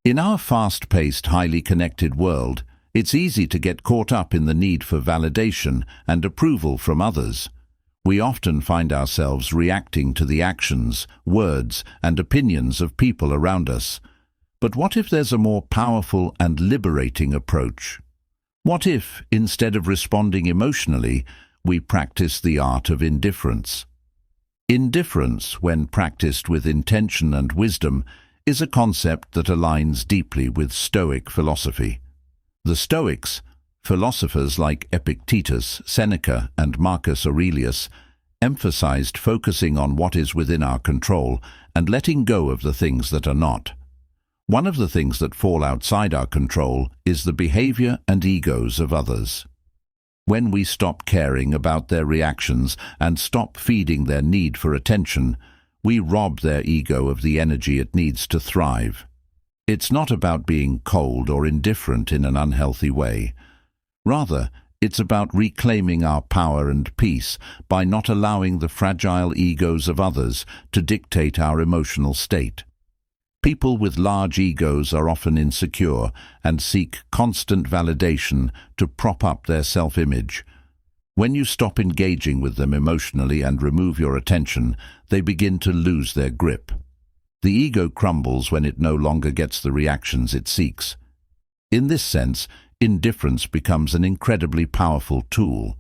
In our fast-paced, highly connected world, it's easy to get caught up in the need for validation and approval from others. We often find ourselves reacting to the actions, words, and opinions of people around us. But what if there's a more powerful and liberating approach? What if, instead of responding emotionally, we practice the art of indifference? Indifference, when practiced with intention and wisdom, is a concept that aligns deeply with Stoic philosophy. The Stoics, philosophers like Epictetus, Seneca, and Marcus Aurelius, emphasized focusing on what is within our control and letting go of the things that are not. One of the things that fall outside our control is the behavior and egos of others. When we stop caring about their reactions and stop feeding their need for attention, we rob their ego of the energy it needs to thrive. It's not about being cold or indifferent in an unhealthy way. Rather, it's about reclaiming our power and peace by not allowing the fragile egos of others to dictate our emotional state. People with large egos are often insecure and seek constant validation to prop up their self-image. When you stop engaging with them emotionally and remove your attention, they begin to lose their grip. The ego crumbles when it no longer gets the reactions it seeks. In this sense, indifference becomes an incredibly powerful tool.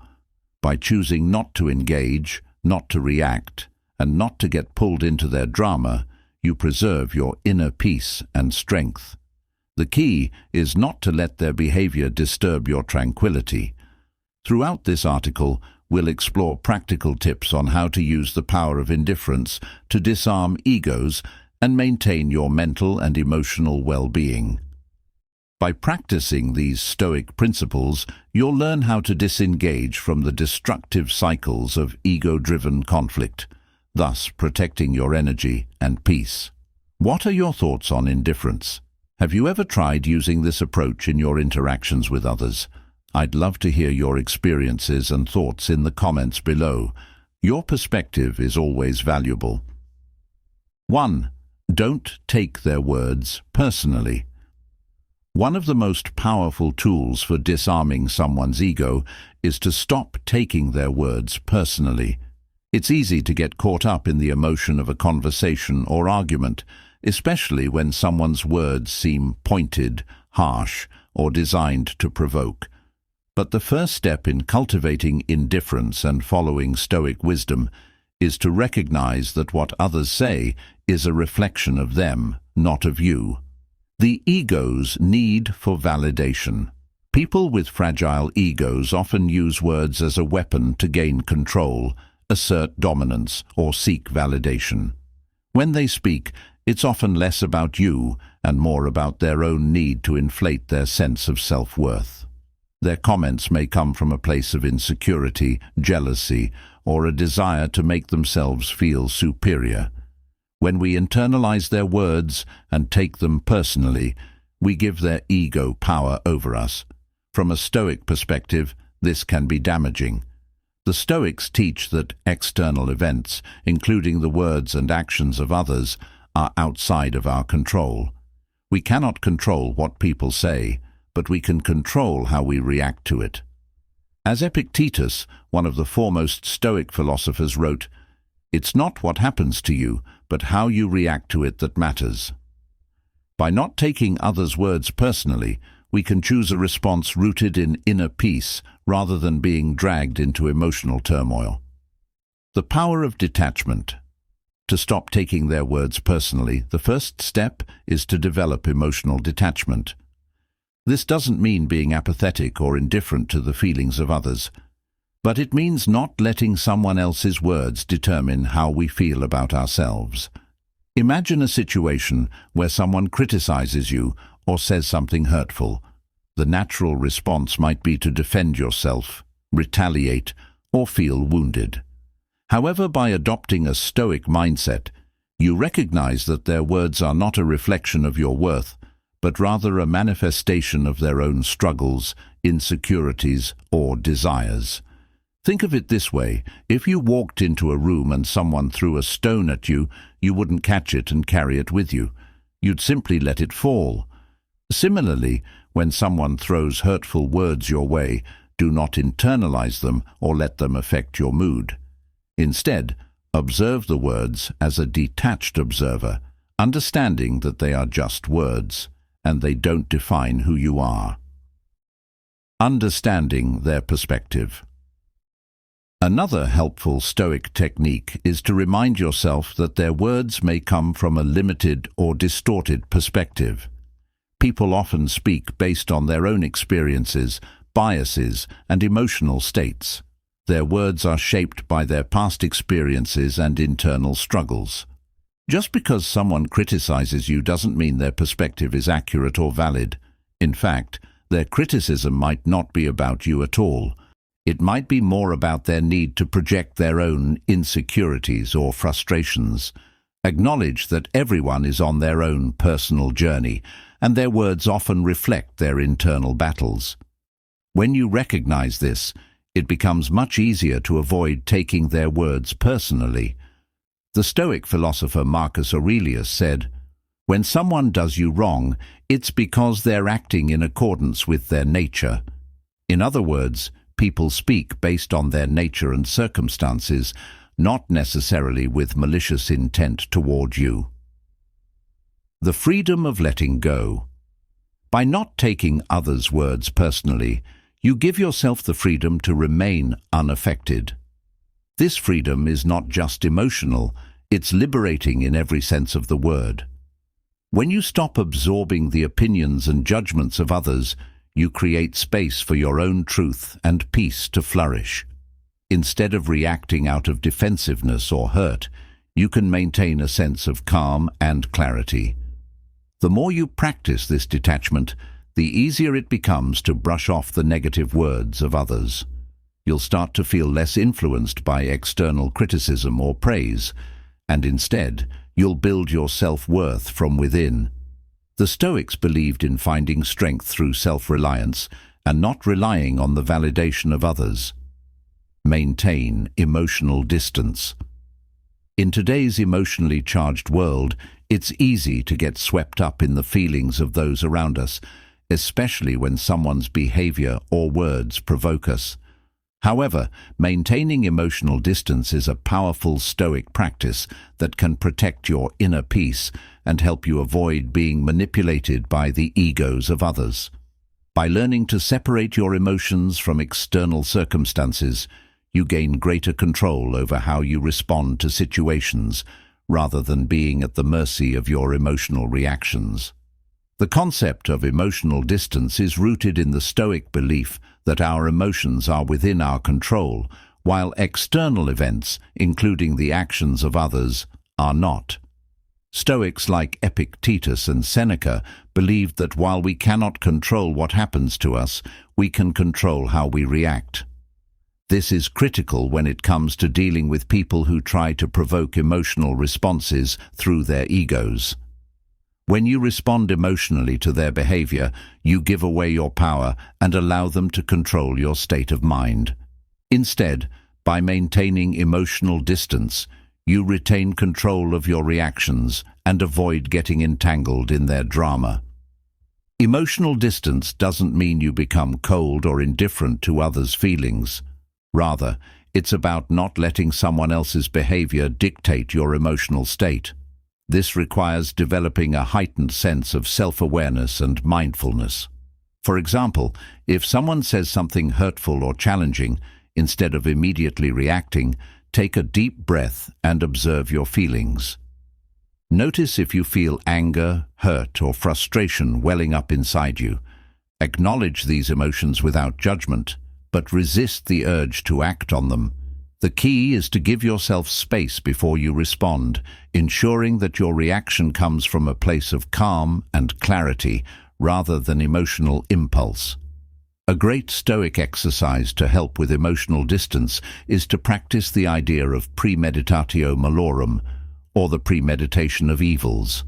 By choosing not to engage, not to react, and not to get pulled into their drama, you preserve your inner peace and strength. The key is not to let their behavior disturb your tranquility. Throughout this article, we'll explore practical tips on how to use the power of indifference to disarm egos and maintain your mental and emotional well-being. By practicing these Stoic principles, you'll learn how to disengage from the destructive cycles of ego-driven conflict, thus protecting your energy and peace. What are your thoughts on indifference? Have you ever tried using this approach in your interactions with others? I'd love to hear your experiences and thoughts in the comments below. Your perspective is always valuable. 1. Don't take their words personally. One of the most powerful tools for disarming someone's ego is to stop taking their words personally. It's easy to get caught up in the emotion of a conversation or argument, especially when someone's words seem pointed, harsh, or designed to provoke. But the first step in cultivating indifference and following Stoic wisdom is to recognize that what others say is a reflection of them, not of you. The ego's need for validation. People with fragile egos often use words as a weapon to gain control, assert dominance, or seek validation. When they speak, it's often less about you and more about their own need to inflate their sense of self-worth. Their comments may come from a place of insecurity, jealousy, or a desire to make themselves feel superior. When we internalize their words and take them personally, we give their ego power over us. From a Stoic perspective, this can be damaging. The Stoics teach that external events, including the words and actions of others, are outside of our control. We cannot control what people say, but we can control how we react to it. As Epictetus, one of the foremost Stoic philosophers, wrote, "It's not what happens to you, but how you react to it that matters." By not taking others' words personally, we can choose a response rooted in inner peace rather than being dragged into emotional turmoil. The power of detachment. To stop taking their words personally, the first step is to develop emotional detachment. This doesn't mean being apathetic or indifferent to the feelings of others, but it means not letting someone else's words determine how we feel about ourselves. Imagine a situation where someone criticizes you or says something hurtful. The natural response might be to defend yourself, retaliate, or feel wounded. However, by adopting a Stoic mindset, you recognize that their words are not a reflection of your worth, but rather a manifestation of their own struggles, insecurities, or desires. Think of it this way: if you walked into a room and someone threw a stone at you, you wouldn't catch it and carry it with you. You'd simply let it fall. Similarly, when someone throws hurtful words your way, do not internalize them or let them affect your mood. Instead, observe the words as a detached observer, understanding that they are just words, and they don't define who you are. Understanding their perspective. Another helpful Stoic technique is to remind yourself that their words may come from a limited or distorted perspective. People often speak based on their own experiences, biases, and emotional states. Their words are shaped by their past experiences and internal struggles. Just because someone criticizes you doesn't mean their perspective is accurate or valid. In fact, their criticism might not be about you at all. It might be more about their need to project their own insecurities or frustrations. Acknowledge that everyone is on their own personal journey, and their words often reflect their internal battles. When you recognize this, it becomes much easier to avoid taking their words personally. The Stoic philosopher Marcus Aurelius said, "When someone does you wrong, it's because they're acting in accordance with their nature." In other words, people speak based on their nature and circumstances, not necessarily with malicious intent toward you. The freedom of letting go. By not taking others' words personally, you give yourself the freedom to remain unaffected. This freedom is not just emotional, it's liberating in every sense of the word. When you stop absorbing the opinions and judgments of others, you create space for your own truth and peace to flourish. Instead of reacting out of defensiveness or hurt, you can maintain a sense of calm and clarity. The more you practice this detachment, the easier it becomes to brush off the negative words of others. You'll start to feel less influenced by external criticism or praise, and instead, you'll build your self-worth from within. The Stoics believed in finding strength through self-reliance and not relying on the validation of others. Maintain emotional distance. In today's emotionally charged world, it's easy to get swept up in the feelings of those around us, especially when someone's behavior or words provoke us. However, maintaining emotional distance is a powerful Stoic practice that can protect your inner peace and help you avoid being manipulated by the egos of others. By learning to separate your emotions from external circumstances, you gain greater control over how you respond to situations, rather than being at the mercy of your emotional reactions. The concept of emotional distance is rooted in the Stoic belief that our emotions are within our control, while external events, including the actions of others, are not. Stoics like Epictetus and Seneca believed that while we cannot control what happens to us, we can control how we react. This is critical when it comes to dealing with people who try to provoke emotional responses through their egos. When you respond emotionally to their behavior, you give away your power and allow them to control your state of mind. Instead, by maintaining emotional distance, you retain control of your reactions and avoid getting entangled in their drama. Emotional distance doesn't mean you become cold or indifferent to others' feelings. Rather, it's about not letting someone else's behavior dictate your emotional state. This requires developing a heightened sense of self-awareness and mindfulness. For example, if someone says something hurtful or challenging, instead of immediately reacting, take a deep breath and observe your feelings. Notice if you feel anger, hurt, or frustration welling up inside you. Acknowledge these emotions without judgment, but resist the urge to act on them. The key is to give yourself space before you respond, ensuring that your reaction comes from a place of calm and clarity rather than emotional impulse. A great Stoic exercise to help with emotional distance is to practice the idea of premeditatio malorum, or the premeditation of evils.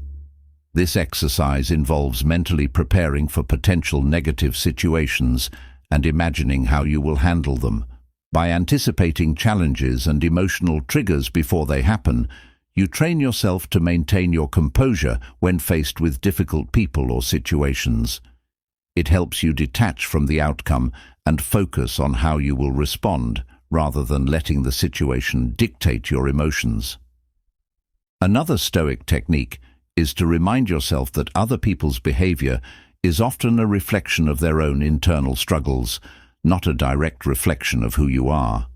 This exercise involves mentally preparing for potential negative situations and imagining how you will handle them. By anticipating challenges and emotional triggers before they happen, you train yourself to maintain your composure when faced with difficult people or situations. It helps you detach from the outcome and focus on how you will respond, rather than letting the situation dictate your emotions. Another Stoic technique is to remind yourself that other people's behavior is often a reflection of their own internal struggles, not a direct reflection of who you are.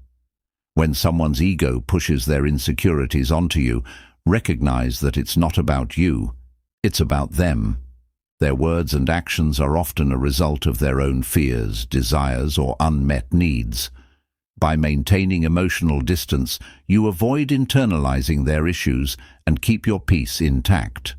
When someone's ego pushes their insecurities onto you, recognize that it's not about you, it's about them. Their words and actions are often a result of their own fears, desires, or unmet needs. By maintaining emotional distance, you avoid internalizing their issues and keep your peace intact.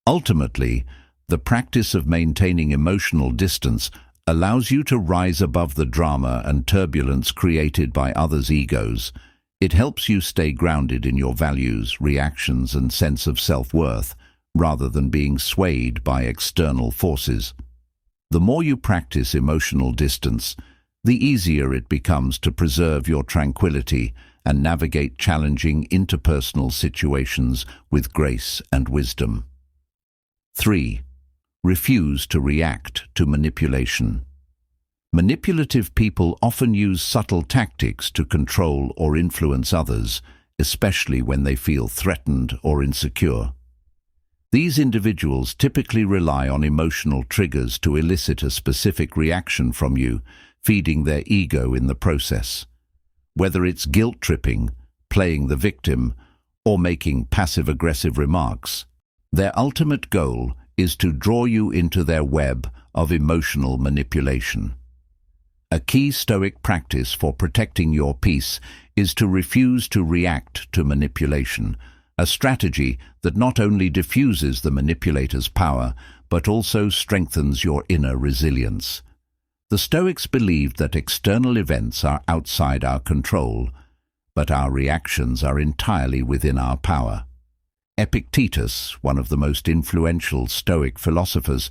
Ultimately, the practice of maintaining emotional distance allows you to rise above the drama and turbulence created by others' egos. It helps you stay grounded in your values, reactions, and sense of self-worth, rather than being swayed by external forces. The more you practice emotional distance, the easier it becomes to preserve your tranquility and navigate challenging interpersonal situations with grace and wisdom. 3. Refuse to react to manipulation. Manipulative people often use subtle tactics to control or influence others, especially when they feel threatened or insecure. These individuals typically rely on emotional triggers to elicit a specific reaction from you, feeding their ego in the process. Whether it's guilt-tripping, playing the victim, or making passive-aggressive remarks, their ultimate goal is to draw you into their web of emotional manipulation. A key Stoic practice for protecting your peace is to refuse to react to manipulation, a strategy that not only diffuses the manipulator's power, but also strengthens your inner resilience. The Stoics believed that external events are outside our control, but our reactions are entirely within our power. Epictetus, one of the most influential Stoic philosophers,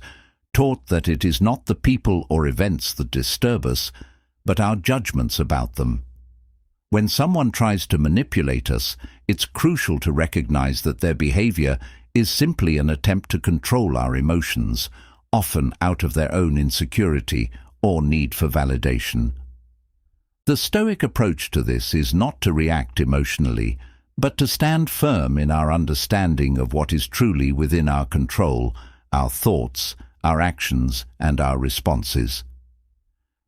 taught that it is not the people or events that disturb us, but our judgments about them. When someone tries to manipulate us, it's crucial to recognize that their behavior is simply an attempt to control our emotions, often out of their own insecurity or need for validation. The Stoic approach to this is not to react emotionally, but to stand firm in our understanding of what is truly within our control, our thoughts, our actions, and our responses.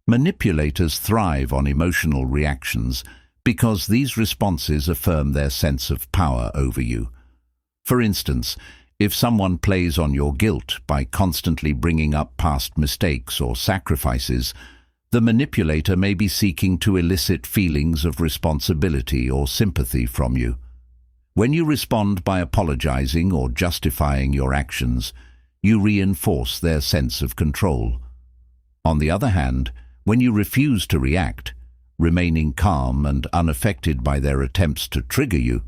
Manipulators thrive on emotional reactions because these responses affirm their sense of power over you. For instance, if someone plays on your guilt by constantly bringing up past mistakes or sacrifices, the manipulator may be seeking to elicit feelings of responsibility or sympathy from you. When you respond by apologizing or justifying your actions, you reinforce their sense of control. On the other hand, when you refuse to react, remaining calm and unaffected by their attempts to trigger you,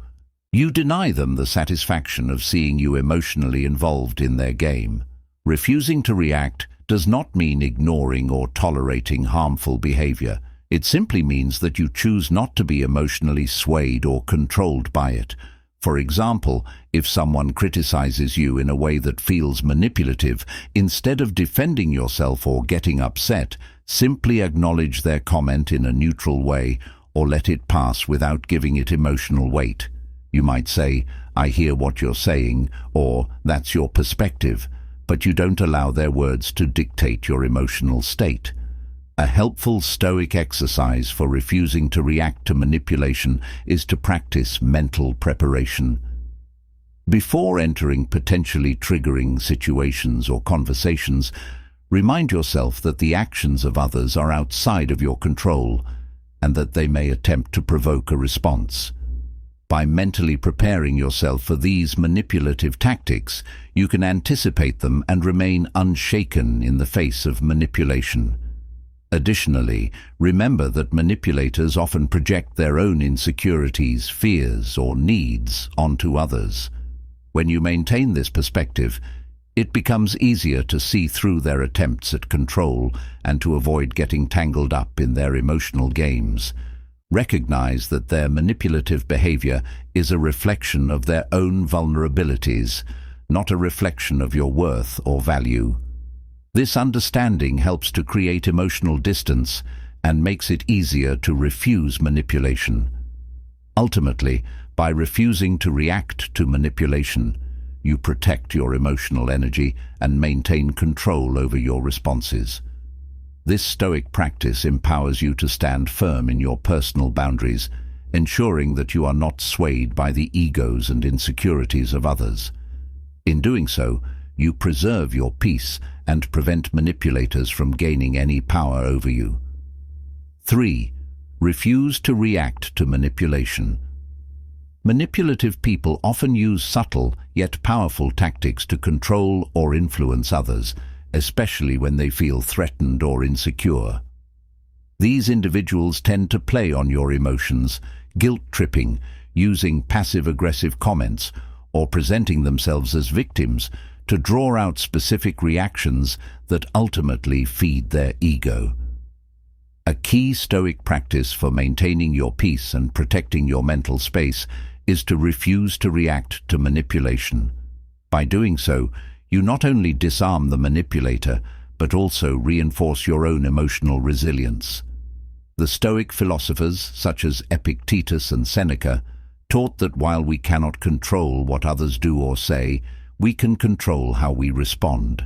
you deny them the satisfaction of seeing you emotionally involved in their game. Refusing to react does not mean ignoring or tolerating harmful behavior. It simply means that you choose not to be emotionally swayed or controlled by it. For example, if someone criticizes you in a way that feels manipulative, instead of defending yourself or getting upset, simply acknowledge their comment in a neutral way or let it pass without giving it emotional weight. You might say, "I hear what you're saying," or "That's your perspective," but you don't allow their words to dictate your emotional state. A helpful Stoic exercise for refusing to react to manipulation is to practice mental preparation. Before entering potentially triggering situations or conversations, remind yourself that the actions of others are outside of your control and that they may attempt to provoke a response. By mentally preparing yourself for these manipulative tactics, you can anticipate them and remain unshaken in the face of manipulation. Additionally, remember that manipulators often project their own insecurities, fears, or needs onto others. When you maintain this perspective, it becomes easier to see through their attempts at control and to avoid getting tangled up in their emotional games. Recognize that their manipulative behavior is a reflection of their own vulnerabilities, not a reflection of your worth or value. This understanding helps to create emotional distance and makes it easier to refuse manipulation. Ultimately, by refusing to react to manipulation, you protect your emotional energy and maintain control over your responses. This Stoic practice empowers you to stand firm in your personal boundaries, ensuring that you are not swayed by the egos and insecurities of others. In doing so, you preserve your peace and prevent manipulators from gaining any power over you. 3. Refuse to react to manipulation. Manipulative people often use subtle yet powerful tactics to control or influence others, especially when they feel threatened or insecure. These individuals tend to play on your emotions, guilt-tripping, using passive-aggressive comments, or presenting themselves as victims to draw out specific reactions that ultimately feed their ego. A key Stoic practice for maintaining your peace and protecting your mental space is to refuse to react to manipulation. By doing so, you not only disarm the manipulator, but also reinforce your own emotional resilience. The Stoic philosophers, such as Epictetus and Seneca, taught that while we cannot control what others do or say, we can control how we respond.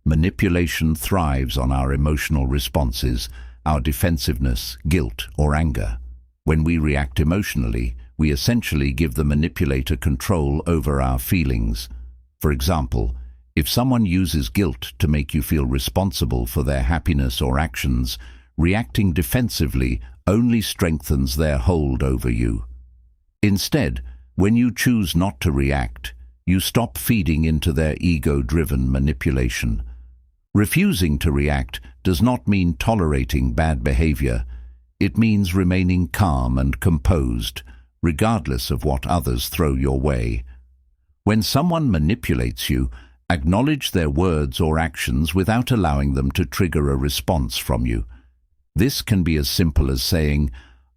Manipulation thrives on our emotional responses, our defensiveness, guilt, or anger. When we react emotionally, we essentially give the manipulator control over our feelings. For example, if someone uses guilt to make you feel responsible for their happiness or actions, reacting defensively only strengthens their hold over you. Instead, when you choose not to react, you stop feeding into their ego-driven manipulation. Refusing to react does not mean tolerating bad behavior. It means remaining calm and composed, regardless of what others throw your way. When someone manipulates you, acknowledge their words or actions without allowing them to trigger a response from you. This can be as simple as saying,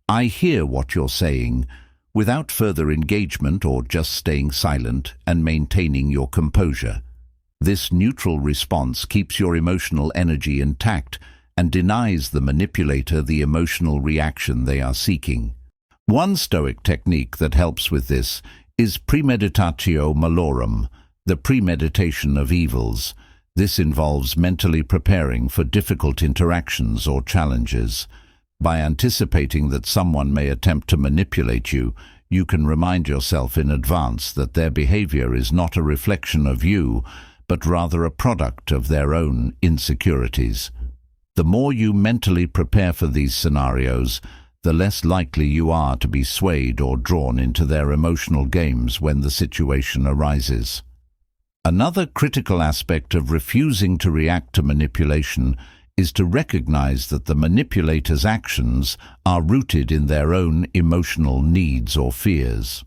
"I hear what you're saying," without further engagement, or just staying silent and maintaining your composure. This neutral response keeps your emotional energy intact and denies the manipulator the emotional reaction they are seeking. One Stoic technique that helps with this is premeditatio malorum, the premeditation of evils. This involves mentally preparing for difficult interactions or challenges. By anticipating that someone may attempt to manipulate you, you can remind yourself in advance that their behavior is not a reflection of you, but rather a product of their own insecurities. The more you mentally prepare for these scenarios, the less likely you are to be swayed or drawn into their emotional games when the situation arises. Another critical aspect of refusing to react to manipulation is to recognize that the manipulator's actions are rooted in their own emotional needs or fears.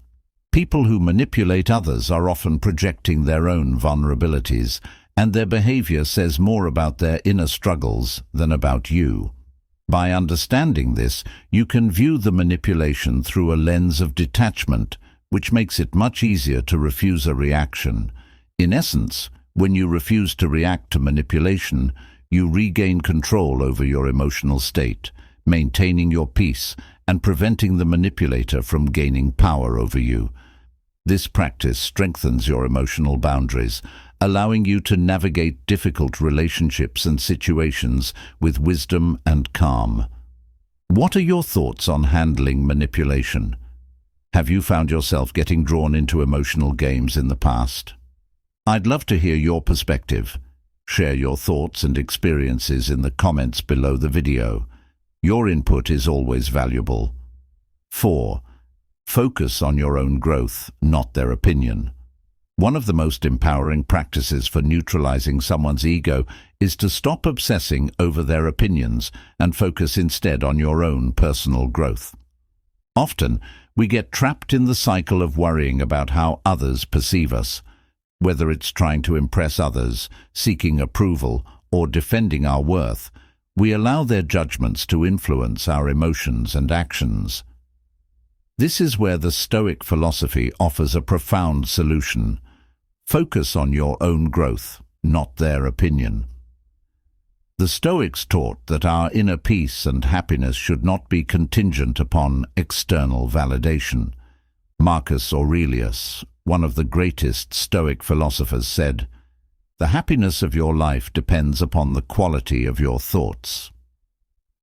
People who manipulate others are often projecting their own vulnerabilities, and their behavior says more about their inner struggles than about you. By understanding this, you can view the manipulation through a lens of detachment, which makes it much easier to refuse a reaction. In essence, when you refuse to react to manipulation, you regain control over your emotional state, maintaining your peace and preventing the manipulator from gaining power over you. This practice strengthens your emotional boundaries, allowing you to navigate difficult relationships and situations with wisdom and calm. What are your thoughts on handling manipulation? Have you found yourself getting drawn into emotional games in the past? I'd love to hear your perspective. Share your thoughts and experiences in the comments below the video. Your input is always valuable. 4. Focus on your own growth, not their opinion. One of the most empowering practices for neutralizing someone's ego is to stop obsessing over their opinions and focus instead on your own personal growth. Often, we get trapped in the cycle of worrying about how others perceive us. Whether it's trying to impress others, seeking approval, or defending our worth, We allow their judgments to influence our emotions and actions. This is where the Stoic philosophy offers a profound solution. Focus on your own growth, not their opinion. The Stoics taught that our inner peace and happiness should not be contingent upon external validation. Marcus Aurelius, one of the greatest Stoic philosophers, said, "The happiness of your life depends upon the quality of your thoughts."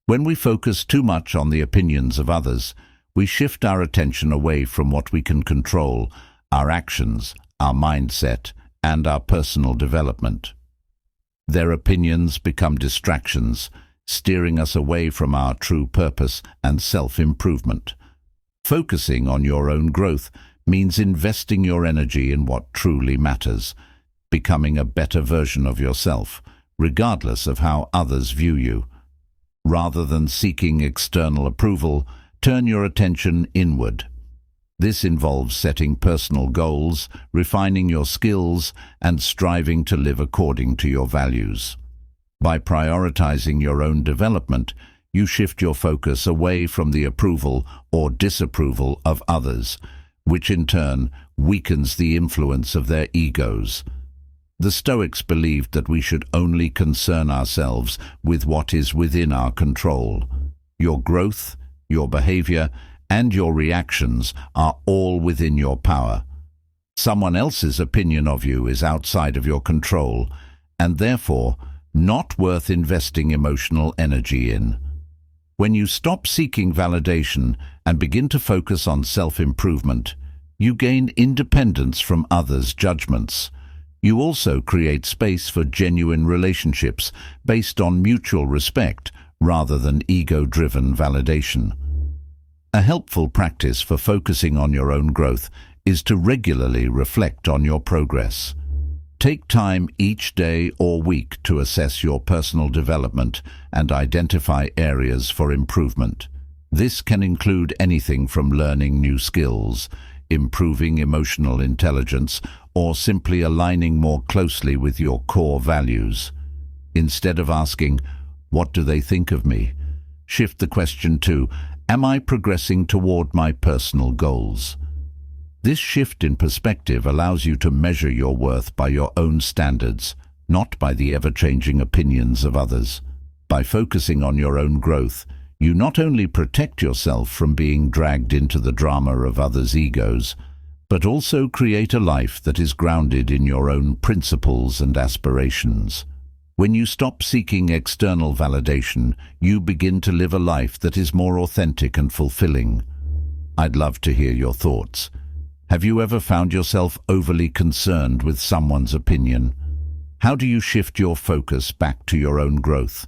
When we focus too much on the opinions of others, we shift our attention away from what we can control, our actions, our mindset, and our personal development. Their opinions become distractions, steering us away from our true purpose and self-improvement. Focusing on your own growth means investing your energy in what truly matters, becoming a better version of yourself, regardless of how others view you. Rather than seeking external approval, turn your attention inward. This involves setting personal goals, refining your skills, and striving to live according to your values. By prioritizing your own development, you shift your focus away from the approval or disapproval of others, which in turn weakens the influence of their egos. The Stoics believed that we should only concern ourselves with what is within our control. Your growth, your behavior, and your reactions are all within your power. Someone else's opinion of you is outside of your control, and therefore not worth investing emotional energy in. When you stop seeking validation and begin to focus on self-improvement, you gain independence from others' judgments. You also create space for genuine relationships based on mutual respect rather than ego-driven validation. A helpful practice for focusing on your own growth is to regularly reflect on your progress. Take time each day or week to assess your personal development and identify areas for improvement. This can include anything from learning new skills, improving emotional intelligence, or simply aligning more closely with your core values. Instead of asking, "What do they think of me?" shift the question to, "Am I progressing toward my personal goals?" This shift in perspective allows you to measure your worth by your own standards, not by the ever-changing opinions of others. By focusing on your own growth, you not only protect yourself from being dragged into the drama of others' egos, but also create a life that is grounded in your own principles and aspirations. When you stop seeking external validation, you begin to live a life that is more authentic and fulfilling. I'd love to hear your thoughts. Have you ever found yourself overly concerned with someone's opinion? How do you shift your focus back to your own growth?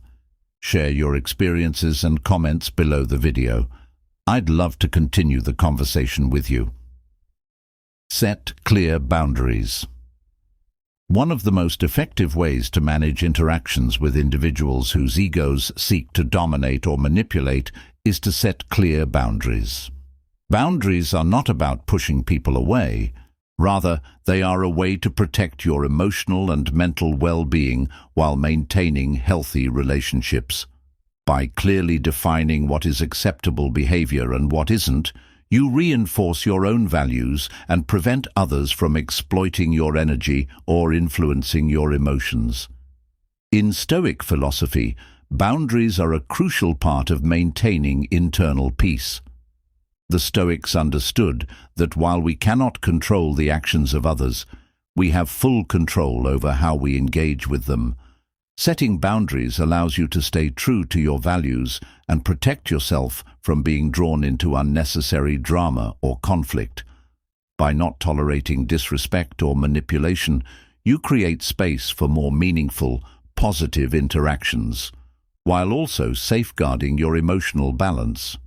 Share your experiences and comments below the video. I'd love to continue the conversation with you. Set clear boundaries. One of the most effective ways to manage interactions with individuals whose egos seek to dominate or manipulate is to set clear boundaries. Boundaries are not about pushing people away. Rather, they are a way to protect your emotional and mental well-being while maintaining healthy relationships. By clearly defining what is acceptable behavior and what isn't, you reinforce your own values and prevent others from exploiting your energy or influencing your emotions. In Stoic philosophy, boundaries are a crucial part of maintaining internal peace. The Stoics understood that while we cannot control the actions of others, we have full control over how we engage with them. Setting boundaries allows you to stay true to your values and protect yourself from being drawn into unnecessary drama or conflict. By not tolerating disrespect or manipulation, you create space for more meaningful, positive interactions, while also safeguarding your emotional balance.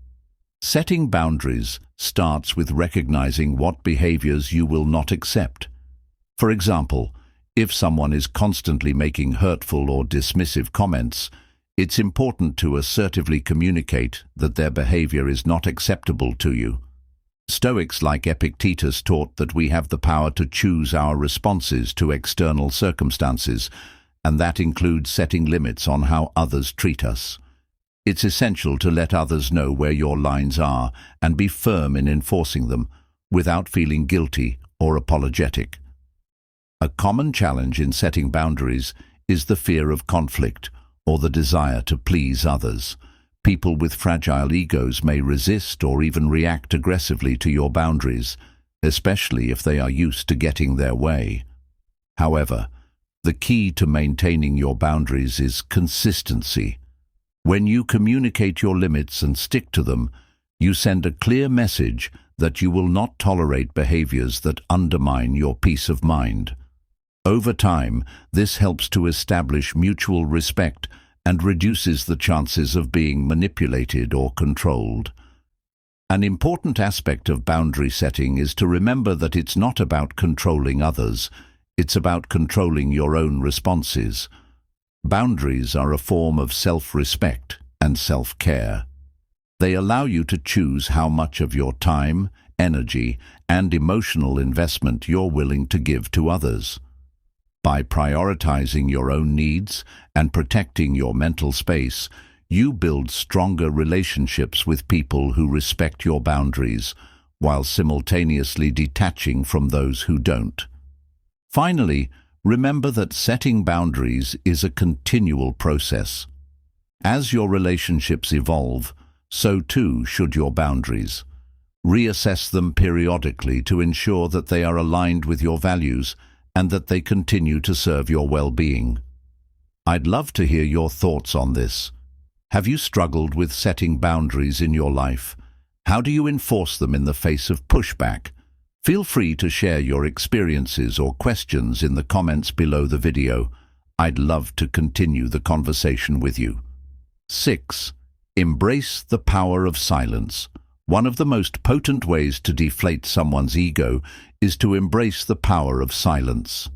Setting boundaries starts with recognizing what behaviors you will not accept. For example, if someone is constantly making hurtful or dismissive comments, it's important to assertively communicate that their behavior is not acceptable to you. Stoics like Epictetus taught that we have the power to choose our responses to external circumstances, and that includes setting limits on how others treat us. It's essential to let others know where your lines are and be firm in enforcing them without feeling guilty or apologetic. A common challenge in setting boundaries is the fear of conflict or the desire to please others. People with fragile egos may resist or even react aggressively to your boundaries, especially if they are used to getting their way. However, the key to maintaining your boundaries is consistency. When you communicate your limits and stick to them, you send a clear message that you will not tolerate behaviors that undermine your peace of mind. Over time, this helps to establish mutual respect and reduces the chances of being manipulated or controlled. An important aspect of boundary setting is to remember that it's not about controlling others, it's about controlling your own responses. Boundaries are a form of self-respect and self-care. They allow you to choose how much of your time, energy, and emotional investment you're willing to give to others. By prioritizing your own needs and protecting your mental space, you build stronger relationships with people who respect your boundaries, while simultaneously detaching from those who don't. Finally, remember that setting boundaries is a continual process. As your relationships evolve, so too should your boundaries. Reassess them periodically to ensure that they are aligned with your values and that they continue to serve your well-being. I'd love to hear your thoughts on this. Have you struggled with setting boundaries in your life? How do you enforce them in the face of pushback? Feel free to share your experiences or questions in the comments below the video. I'd love to continue the conversation with you. 6. Embrace the power of silence. One of the most potent ways to deflate someone's ego is to embrace the power of silence.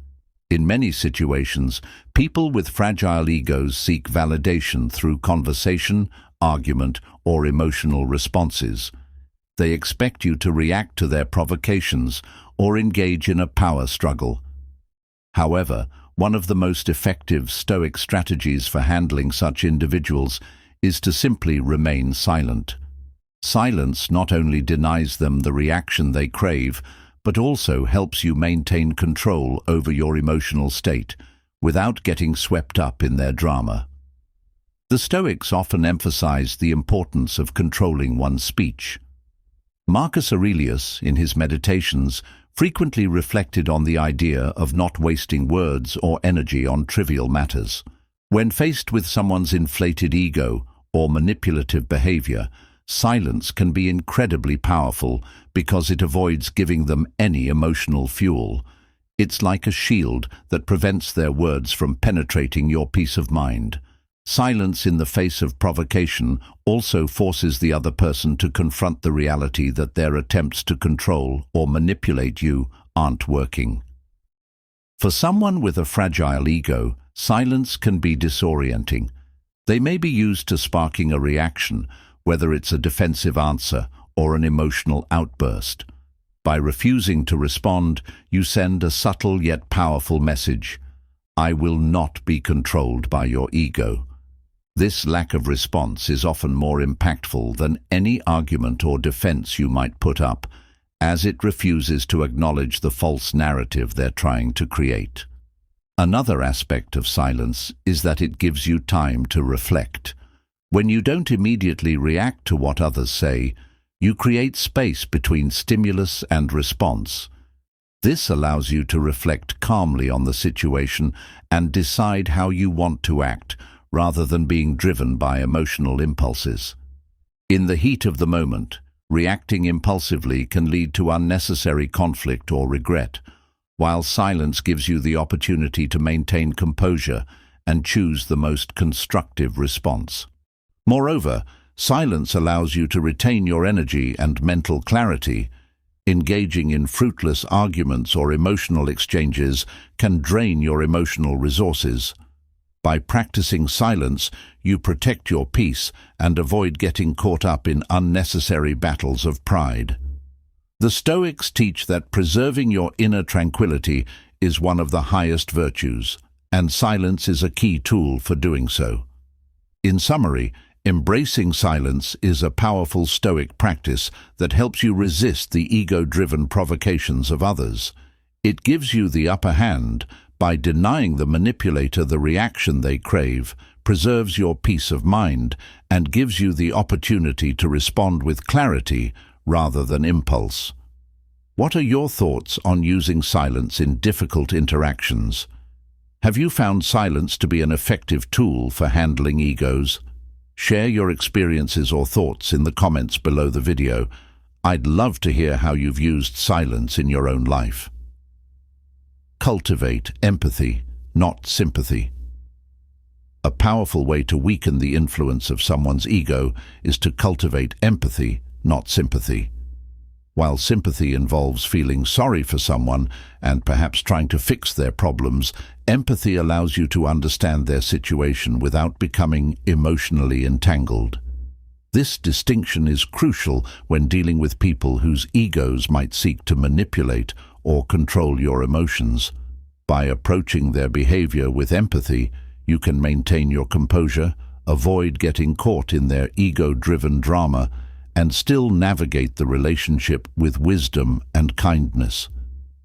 In many situations, people with fragile egos seek validation through conversation, argument, or emotional responses. They expect you to react to their provocations or engage in a power struggle. However, one of the most effective Stoic strategies for handling such individuals is to simply remain silent. Silence not only denies them the reaction they crave, but also helps you maintain control over your emotional state without getting swept up in their drama. The Stoics often emphasize the importance of controlling one's speech. Marcus Aurelius, in his Meditations, frequently reflected on the idea of not wasting words or energy on trivial matters. When faced with someone's inflated ego or manipulative behavior, silence can be incredibly powerful because it avoids giving them any emotional fuel. It's like a shield that prevents their words from penetrating your peace of mind. Silence in the face of provocation also forces the other person to confront the reality that their attempts to control or manipulate you aren't working. For someone with a fragile ego, silence can be disorienting. They may be used to sparking a reaction, whether it's a defensive answer or an emotional outburst. By refusing to respond, you send a subtle yet powerful message: I will not be controlled by your ego. This lack of response is often more impactful than any argument or defense you might put up, as it refuses to acknowledge the false narrative they're trying to create. Another aspect of silence is that it gives you time to reflect. When you don't immediately react to what others say, you create space between stimulus and response. This allows you to reflect calmly on the situation and decide how you want to act, rather than being driven by emotional impulses. In the heat of the moment, reacting impulsively can lead to unnecessary conflict or regret, while silence gives you the opportunity to maintain composure and choose the most constructive response. Moreover, silence allows you to retain your energy and mental clarity. Engaging in fruitless arguments or emotional exchanges can drain your emotional resources. By practicing silence, you protect your peace and avoid getting caught up in unnecessary battles of pride. The Stoics teach that preserving your inner tranquility is one of the highest virtues, and silence is a key tool for doing so. In summary, embracing silence is a powerful Stoic practice that helps you resist the ego-driven provocations of others. It gives you the upper hand by denying the manipulator the reaction they crave, preserves your peace of mind, and gives you the opportunity to respond with clarity rather than impulse. What are your thoughts on using silence in difficult interactions? Have you found silence to be an effective tool for handling egos? Share your experiences or thoughts in the comments below the video. I'd love to hear how you've used silence in your own life. Cultivate empathy, not sympathy. A powerful way to weaken the influence of someone's ego is to cultivate empathy, not sympathy. While sympathy involves feeling sorry for someone and perhaps trying to fix their problems, empathy allows you to understand their situation without becoming emotionally entangled. This distinction is crucial when dealing with people whose egos might seek to manipulate or control your emotions. By approaching their behavior with empathy, you can maintain your composure, avoid getting caught in their ego-driven drama, and still navigate the relationship with wisdom and kindness.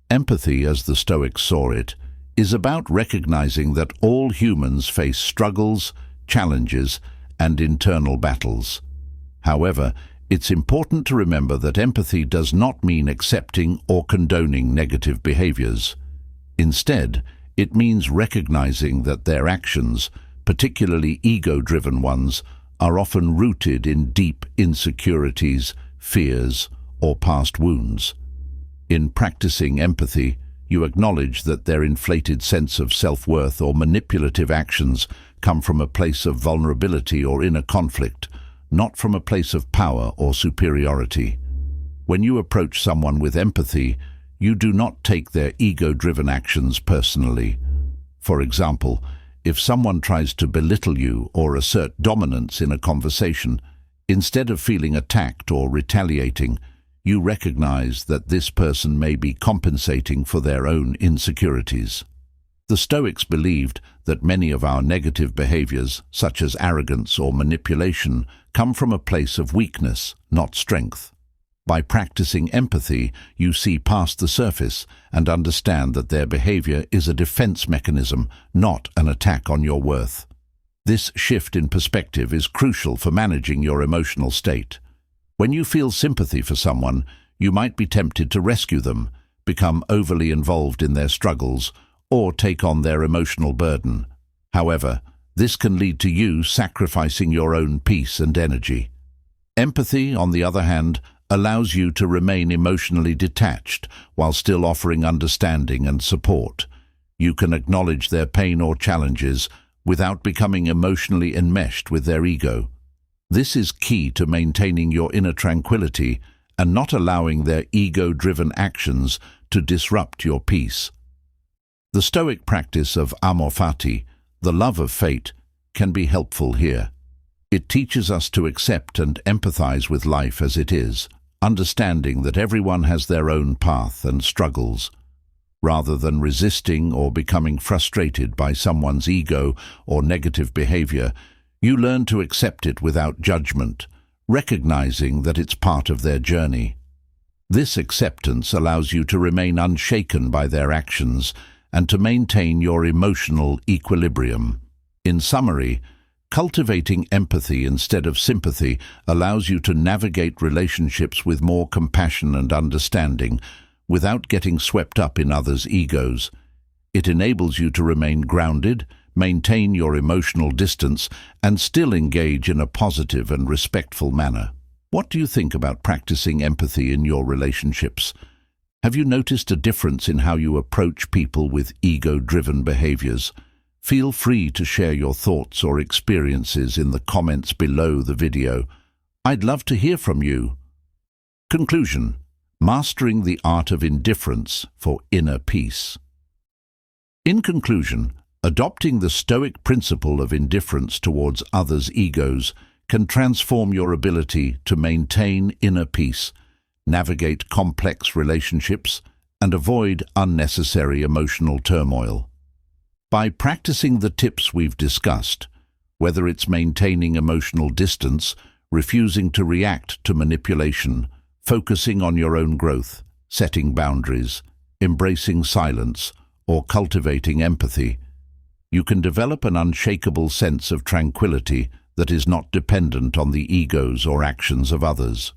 Empathy, as the Stoics saw it, is about recognizing that all humans face struggles, challenges, and internal battles. However, it's important to remember that empathy does not mean accepting or condoning negative behaviors. Instead, it means recognizing that their actions, particularly ego-driven ones, are often rooted in deep insecurities, fears, or past wounds. In practicing empathy, you acknowledge that their inflated sense of self-worth or manipulative actions come from a place of vulnerability or inner conflict, not from a place of power or superiority. When you approach someone with empathy, you do not take their ego-driven actions personally. For example, if someone tries to belittle you or assert dominance in a conversation, instead of feeling attacked or retaliating, you recognize that this person may be compensating for their own insecurities. The Stoics believed that many of our negative behaviors, such as arrogance or manipulation, come from a place of weakness, not strength. By practicing empathy, you see past the surface and understand that their behavior is a defense mechanism, not an attack on your worth. This shift in perspective is crucial for managing your emotional state. When you feel sympathy for someone, you might be tempted to rescue them, become overly involved in their struggles, or take on their emotional burden. However, this can lead to you sacrificing your own peace and energy. Empathy, on the other hand, allows you to remain emotionally detached while still offering understanding and support. You can acknowledge their pain or challenges without becoming emotionally enmeshed with their ego. This is key to maintaining your inner tranquility and not allowing their ego-driven actions to disrupt your peace. The Stoic practice of amor fati, the love of fate, can be helpful here. It teaches us to accept and empathize with life as it is, understanding that everyone has their own path and struggles. Rather than resisting or becoming frustrated by someone's ego or negative behavior, you learn to accept it without judgment, recognizing that it's part of their journey. This acceptance allows you to remain unshaken by their actions and to maintain your emotional equilibrium. In summary, cultivating empathy instead of sympathy allows you to navigate relationships with more compassion and understanding without getting swept up in others' egos. It enables you to remain grounded, maintain your emotional distance, and still engage in a positive and respectful manner. What do you think about practicing empathy in your relationships? Have you noticed a difference in how you approach people with ego-driven behaviors? Feel free to share your thoughts or experiences in the comments below the video. I'd love to hear from you. Conclusion: mastering the art of indifference for inner peace. In conclusion, adopting the Stoic principle of indifference towards others' egos can transform your ability to maintain inner peace, navigate complex relationships, and avoid unnecessary emotional turmoil. By practicing the tips we've discussed, whether it's maintaining emotional distance, refusing to react to manipulation, focusing on your own growth, setting boundaries, embracing silence, or cultivating empathy, you can develop an unshakable sense of tranquility that is not dependent on the egos or actions of others.